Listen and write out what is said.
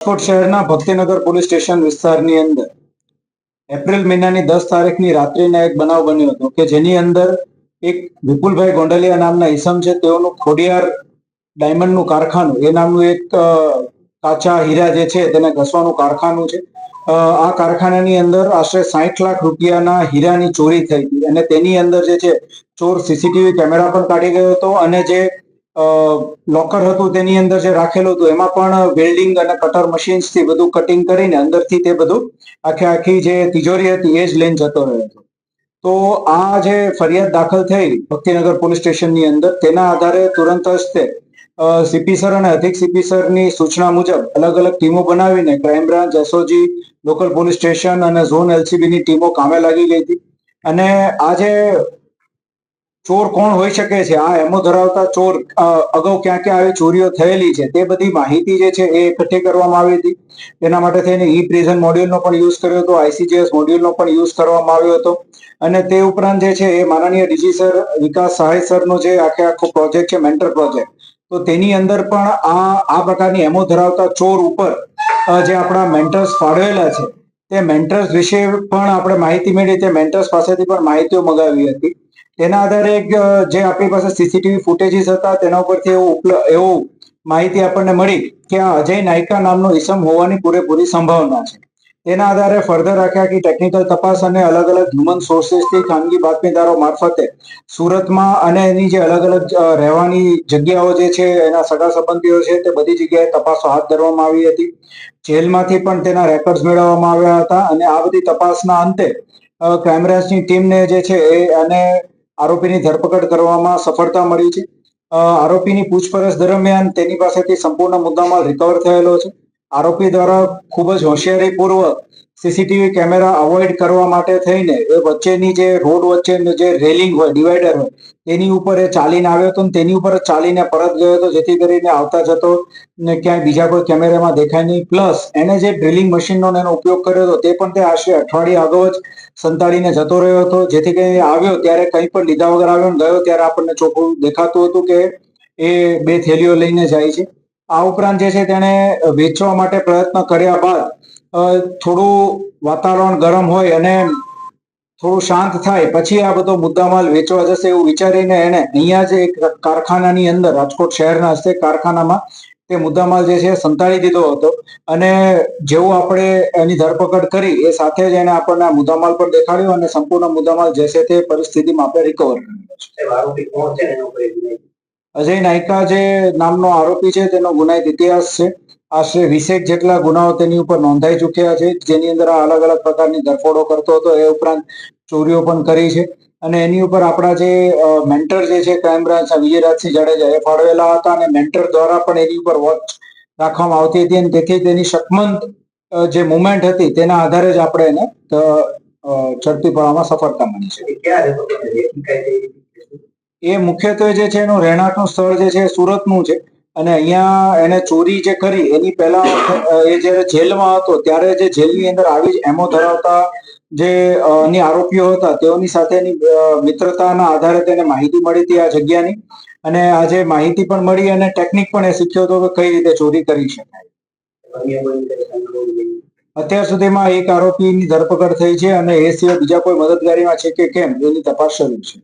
રાજકોટ શહેરના Bhaktinagar police station વિસ્તારની અંદર એપ્રિલ મહિનાની 10 તારીખની રાત્રિના એક બનાવ બન્યો હતો કે જેની અંદર એક વિપુલભાઈ ગોંડલિયા નામના ઈસમ છે, તેઓનું ખોડિયાર ડાયમંડનું કારખાનું એ નામનું એક કાચા હીરા જે છે તેને ઘસવાનું કારખાનું છે. આ કારખાનાની અંદર આશરે 60 લાખ રૂપિયાના હીરાની ચોરી થઈ હતી અને તેની અંદર જે છે ચોર સીસીટીવી કેમેરા પણ કાઢી ગયો હતો અને જે લોકર હતું તેની અંદર જે રાખેલું હતું એમાં પણ વેલ્ડિંગ અને કટર મશીન્સથી બધું કટિંગ કરીને અંદરથી તે બધું આખી જે તિજોરી હતી એ જ લઈને જતો રહ્યો હતો. તો આ જે ફરિયાદ દાખલ થઈ ભક્તિનગર પોલીસ સ્ટેશનની અંદર, તેના આધારે તુરંત જ તે સીપી સર અને અધિક સીપી સરની સૂચના મુજબ અલગ અલગ ટીમો બનાવીને crime branch, SOG, local police station અને ઝોન એલસીબીની ટીમો કામે લાગી ગઈ હતી. અને આ જે ચોર કોણ હોઈ શકે છે, આ એમો ધરાવતા ચોર અગાઉ ક્યાં ક્યાં આવી ચોરીઓ થયેલી છે તે બધી માહિતી જે છે એ એકઠી કરવામાં આવી હતી. તેના માટે થઈને ઈ પ્રિઝન મોડ્યુલનો પણ યુઝ કર્યો હતો, આઈસીજીએસ મોડ્યુલનો પણ યુઝ કરવામાં આવ્યો હતો. અને તે ઉપરાંત જે છે એ માનનીય ડીજી સર વિકાસ સહાય સરનો જે આખો પ્રોજેક્ટ છે મેન્ટર પ્રોજેક્ટ, તો તેની અંદર પણ આ પ્રકારની એમો ધરાવતા ચોર ઉપર જે આપણા મેન્ટર્સ ફાળવેલા છે તે મેન્ટર્સ વિશે પણ આપણે માહિતી મેળવી, તે મેન્ટર્સ પાસેથી પણ માહિતીઓ મગાવી હતી. તેના આધારે જે આપણી પાસે સીસીટીવી ફૂટેજીસ હતા તેના ઉપરથી એવું માહિતી આપણને મળી કે આ અજય નાયકા નામનો ઈસમ હોવાની પૂરેપૂરી સંભાવના છે. તેના આધારે ફર્ધર આખી ટેકનિકલ તપાસ અને અલગ અલગ હ્યુમન સોર્સિસથી ખાનગી બાતમીદારો મારફતે સુરતમાં અને એની જે અલગ અલગ રહેવાની જગ્યાઓ જે છે, એના સગા સંબંધીઓ છે, તે બધી જગ્યાએ તપાસો હાથ ધરવામાં આવી હતી. જેલમાંથી પણ તેના રેકોર્ડ્સ મેળવવામાં આવ્યા હતા અને આ બધી તપાસના અંતે ક્રાઇમ બ્રાન્ચની ટીમને જે છે એ અને આરોપીની ધરપકડ કરવામાં સફળતા મળી છે. આરોપીની પૂછપરછ દરમિયાન તેની પાસેથી સંપૂર્ણ મુદ્દામાલ રિકવર થયેલો છે. આરોપી દ્વારા ખૂબ જ હોશિયારીપૂર્વક સીસીટીવી કેમેરા અવોઇડ કરવા માટે થઈને એ વચ્ચેની જે રોડ વચ્ચેનું જે રેલિંગ હોય, ડિવાઈડર હોય, તેની ઉપર એ ચાલીને આવ્યો હતો અને તેની ઉપર જ ચાલીને પરત ગયો હતો, જેથી કરીને આવતા જતો ને ક્યાંય બીજા કોઈ કેમેરામાં દેખાય નહીં. પ્લસ એને જે ડ્રિલિંગ મશીનનો એનો ઉપયોગ કર્યો હતો તે પણ તે આશરે અઠવાડિયા અગાઉ જ સંતાડીને જતો રહ્યો હતો, જેથી કરીને આવ્યો ત્યારે કંઈ પણ લીધા વગર આવ્યો, ગયો ત્યારે આપણને ચોખ્ખું દેખાતું હતું કે એ 2 થેલીઓ લઈને જાય છે. આ ઉપરાંત જે છે તેણે વેચવા માટે પ્રયત્ન કર્યા બાદ થોડું વાતાવરણ ગરમ હોય અને થોડું શાંત થાય પછી આ બધો મુદ્દામાલ વેચવા જશે એવું વિચારીને એને અહીંયા જ એક કારખાનાની અંદર, રાજકોટ શહેરના હસ્તે કારખાનામાં તે મુદ્દામાલ જે છે સંતાડી દીધો હતો. અને જેવું આપણે એની ધરપકડ કરી એ સાથે જ એને આપણને આ મુદ્દામાલ પણ દેખાડ્યો અને સંપૂર્ણ મુદ્દામાલ જે છે તે પરિસ્થિતિમાં આપણે રિકવર કર્યો છે. અજય નાયકા જે નામનો આરોપી છે તેનો ગુનાહિત ઇતિહાસ છે. આશરે 20 જેટલા ગુનાઓ તેની ઉપર નોંધાઈ ચૂક્યા છે, જેની અંદર અલગ અલગ પ્રકારની ધરપકડો કરતો હતો. એ ઉપરાંત ચોરીઓ પણ કરી છે. અને એની ઉપર આપણા જે મેન્ટર જે છે ક્રાઇમ બ્રાન્ચ વિજયરાજસિંહ જાડેજા એ ફાળવેલા હતા અને મેન્ટર દ્વારા પણ એની ઉપર વોચ રાખવામાં આવતી હતી અને તેથી તેની શકમંદ જે મુવમેન્ટ હતી તેના આધારે જ આપણે એને ઝડપી પાડવામાં સફળતા મળી છે. એ મુખ્યત્વે જે છે એનું રહેણાંકનું સ્થળ જે છે સુરતનું છે અને અહીંયા એને ચોરી જે કરી એની પહેલા એ જ્યારે જેલમાં હતો ત્યારે જે જેલની અંદર આવી જ એમો ધરાવતા જે અન્ય આરોપીઓ હતા તેઓની સાથેની મિત્રતાના આધારે તેને માહિતી મળી હતી આ જગ્યાની, અને આજે માહિતી પણ મળી અને ટેકનિક પણ એ શીખ્યો હતો કે કઈ રીતે ચોરી કરી શકાય. અત્યાર સુધીમાં એક આરોપીની ધરપકડ થઈ છે અને એ સિવાય બીજા કોઈ મદદગારીમાં છે કે કેમ એની તપાસ શરૂ છે.